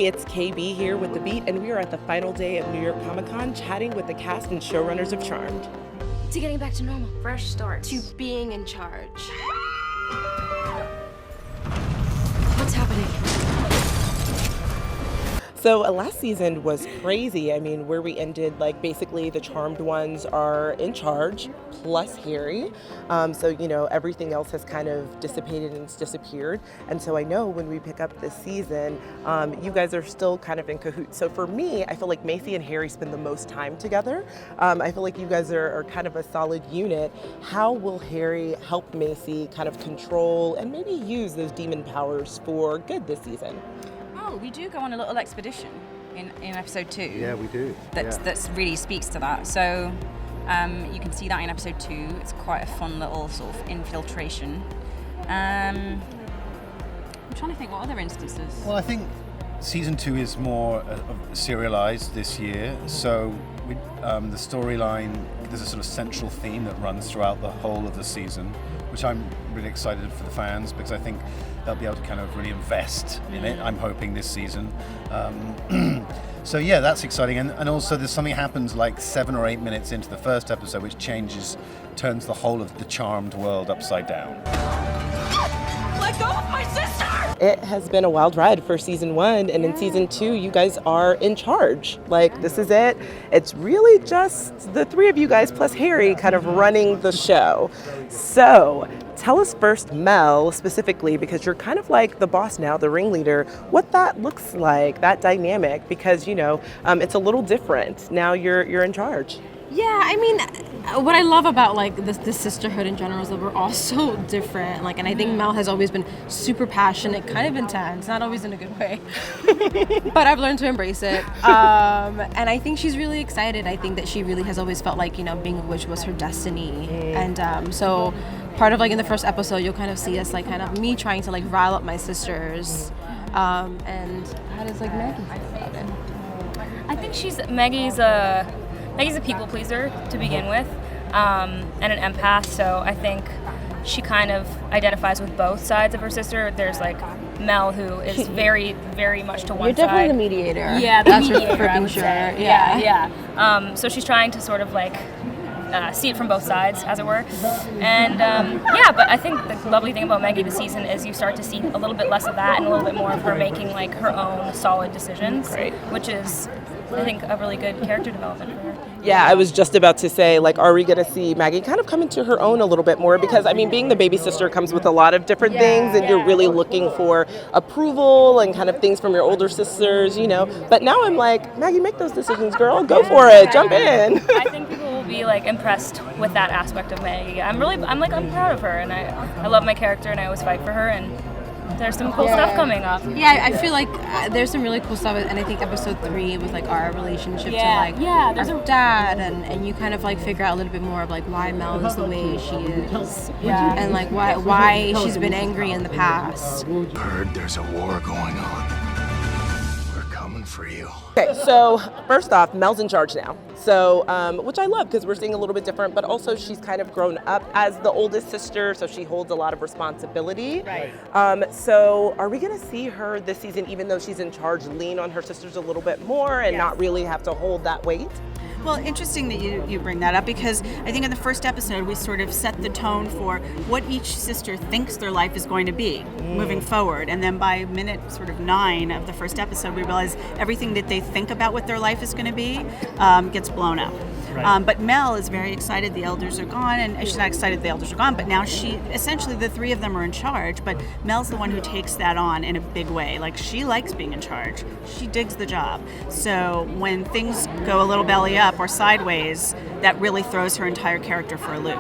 it's KB here with The Beat, and we are at the final day of New York Comic Con chatting with the cast and showrunners of Charmed. To getting back to normal. Fresh starts. To being in charge. What's happening? So last season was crazy. I mean, where we ended, like basically the Charmed ones are in charge, plus Harry. So, you know, everything else has kind of dissipated and it's disappeared. And so I know when we pick up this season, you guys are still kind of in cahoots. So for me, I feel like Macy and Harry spend the most time together. I feel like you guys are kind of a solid unit. How will Harry help Macy kind of control and maybe use those demon powers for good this season? Oh, we do go on a little expedition in episode 2. Yeah, we do. That really speaks to that. So you can see that in episode 2. It's quite a fun little sort of infiltration. I'm trying to think what other instances. Well, I think season 2 is more serialized this year. So the storyline, there's a sort of central theme that runs throughout the whole of the season, which I'm really excited for the fans because I think they'll be able to kind of really invest in it, I'm hoping, this season. So yeah, that's exciting. And also there's something happens like 7 or 8 minutes into the first episode which turns the whole of the Charmed world upside down. Let go of my sister! It has been a wild ride for season 1, and in season 2, you guys are in charge. Like, this is it. It's really just the 3 of you guys plus Harry kind of running the show. So, tell us first, Mel, specifically, because you're kind of like the boss now, the ringleader, what that looks like, that dynamic, because, you know, it's a little different. Now you're in charge. Yeah, I mean, what I love about like the sisterhood in general is that we're all so different. Like, and I think Mel has always been super passionate, kind of intense, not always in a good way, but I've learned to embrace it. And I think she's really excited. I think that she really has always felt like, you know, being a witch was her destiny. And so part of like in the first episode, you'll kind of see us like kind of me trying to like rile up my sisters. And how does like Maggie feel about it? I think Maggie's a people pleaser to begin with, and an empath, so I think she kind of identifies with both sides of her sister. There's like Mel, who is very, very much to one side. You're definitely the mediator. Yeah, the that's mediator, for freaking I would sure. say. Yeah. So she's trying to sort of like see it from both sides, as it were. And but I think the lovely thing about Maggie this season is you start to see a little bit less of that and a little bit more of her making like her own solid decisions, which is, I think, a really good character development for her. Yeah, I was just about to say, like, are we going to see Maggie kind of come into her own a little bit more? Because, I mean, being the baby sister comes with a lot of different things, and you're really looking for approval and kind of things from your older sisters, you know. But now I'm like, Maggie, make those decisions, girl. Go for it. Jump in. I think people will be, like, impressed with that aspect of Maggie. I'm proud of her, and I love my character, and I always fight for her, and there's some cool stuff coming up. Yeah, I feel like there's some really cool stuff, and I think episode 3 was like our relationship to like our dad, and you kind of like figure out a little bit more of like why Mel is the way she is, and like why she's been angry in the past. Heard there's a war going on. We're coming for you. Okay, so first off, Mel's in charge now. So, which I love because we're seeing a little bit different, but also she's kind of grown up as the oldest sister, so she holds a lot of responsibility. Right. So are we gonna see her this season, even though she's in charge, lean on her sisters a little bit more and not really have to hold that weight? Well, interesting that you bring that up, because I think in the first episode we sort of set the tone for what each sister thinks their life is going to be moving forward, and then by minute sort of 9 of the first episode we realize everything that they think about what their life is going to be gets blown up. Right. But Mel is very excited the elders are gone, and she's not excited the elders are gone, but now essentially the 3 of them are in charge, but Mel's the one who takes that on in a big way. Like, she likes being in charge. She digs the job. So when things go a little belly up or sideways, that really throws her entire character for a loop.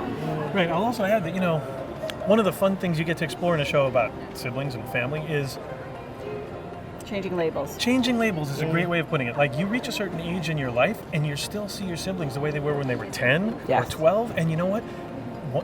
Right. I'll also add that, you know, one of the fun things you get to explore in a show about siblings and family is changing labels. Changing labels is a great way of putting it. Like, you reach a certain age in your life and you still see your siblings the way they were when they were 10 or 12, and you know what?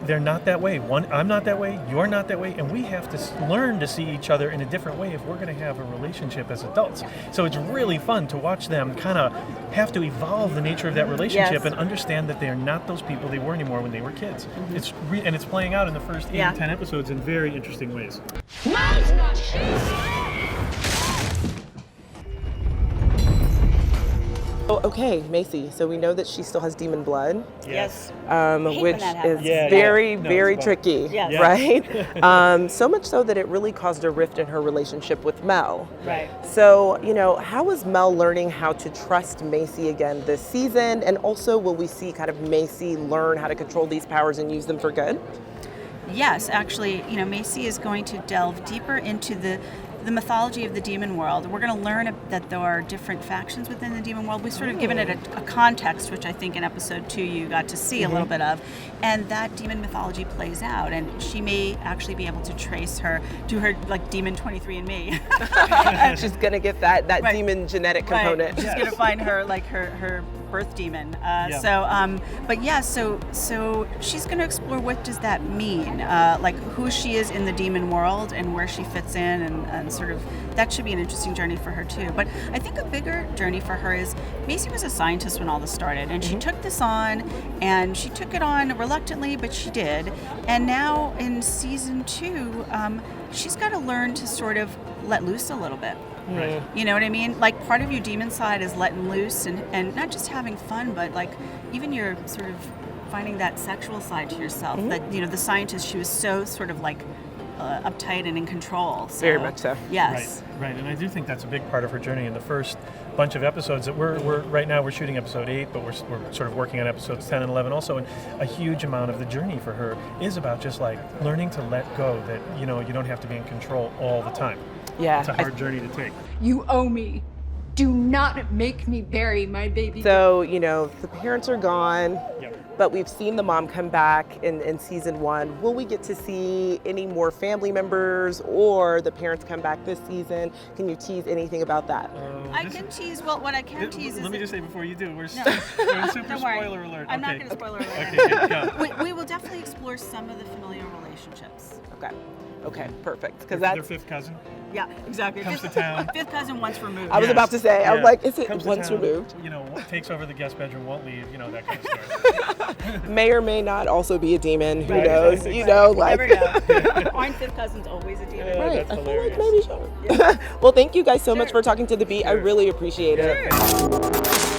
They're not that way. I'm not that way, you're not that way, and we have to learn to see each other in a different way if we're going to have a relationship as adults. So it's really fun to watch them kind of have to evolve the nature of that relationship and understand that they're not those people they were anymore when they were kids. And it's playing out in the first 8 to 10 episodes in very interesting ways. Oh, okay, Macy. So we know that she still has demon blood. Yes. Which that is happens. very tricky, Yes. right? So much so that it really caused a rift in her relationship with Mel. Right. So, how is Mel learning how to trust Macy again this season? And also, will we see kind of Macy learn how to control these powers and use them for good? Yes, actually, Macy is going to delve deeper into the mythology of the demon world. We're going to learn that there are different factions within the demon world. We've sort of given it a context, which I think in episode 2 you got to see a little bit of, and that demon mythology plays out, and she may actually be able to trace her to her like demon 23andMe. She's going to get that Right. demon genetic component. She's going to find her like her birth demon. So she's going to explore what does that mean, like who she is in the demon world and where she fits in, and sort of that should be an interesting journey for her too. But I think a bigger journey for her is Macy was a scientist when all this started, and she took this on, and she took it on reluctantly, but she did. And now in season 2, she's got to learn to sort of let loose a little bit. Right. You know what I mean? Like part of your demon side is letting loose and not just having fun, but like even your sort of finding that sexual side to yourself. That, the scientist, she was so sort of like uptight and in control. So, Very much so. Yes. Right, and I do think that's a big part of her journey in the first bunch of episodes that we're right now we're shooting episode 8, but we're sort of working on episodes 10 and 11 also, and a huge amount of the journey for her is about just like learning to let go, that you don't have to be in control all the time. Yeah. It's a hard journey to take. You owe me. Do not make me bury my baby. So, the parents are gone, Yep. but we've seen the mom come back in season 1. Will we get to see any more family members or the parents come back this season? Can you tease anything about that? I can tease, well, what I can tease is Let me that- just say before you do, we're No. super Don't worry. spoiler alert. I'm not Okay. going to spoiler alert. Okay, good, yeah. We will definitely explore some of the familial relationships. Okay, perfect. Because Their that's. fifth cousin Yeah, exactly. comes to town. Fifth cousin once removed. I was about to say, I was Yeah. like, is it Comes to once town, removed? Takes over the guest bedroom, won't leave, that kind of stuff. May or may not also be a demon. Who Right, knows? exactly. You know, You like. never know. Aren't fifth cousins always a demon? Right. That's I feel hilarious. like maybe so. Well, thank you guys so much for talking to The Beat. I really appreciate it. Sure.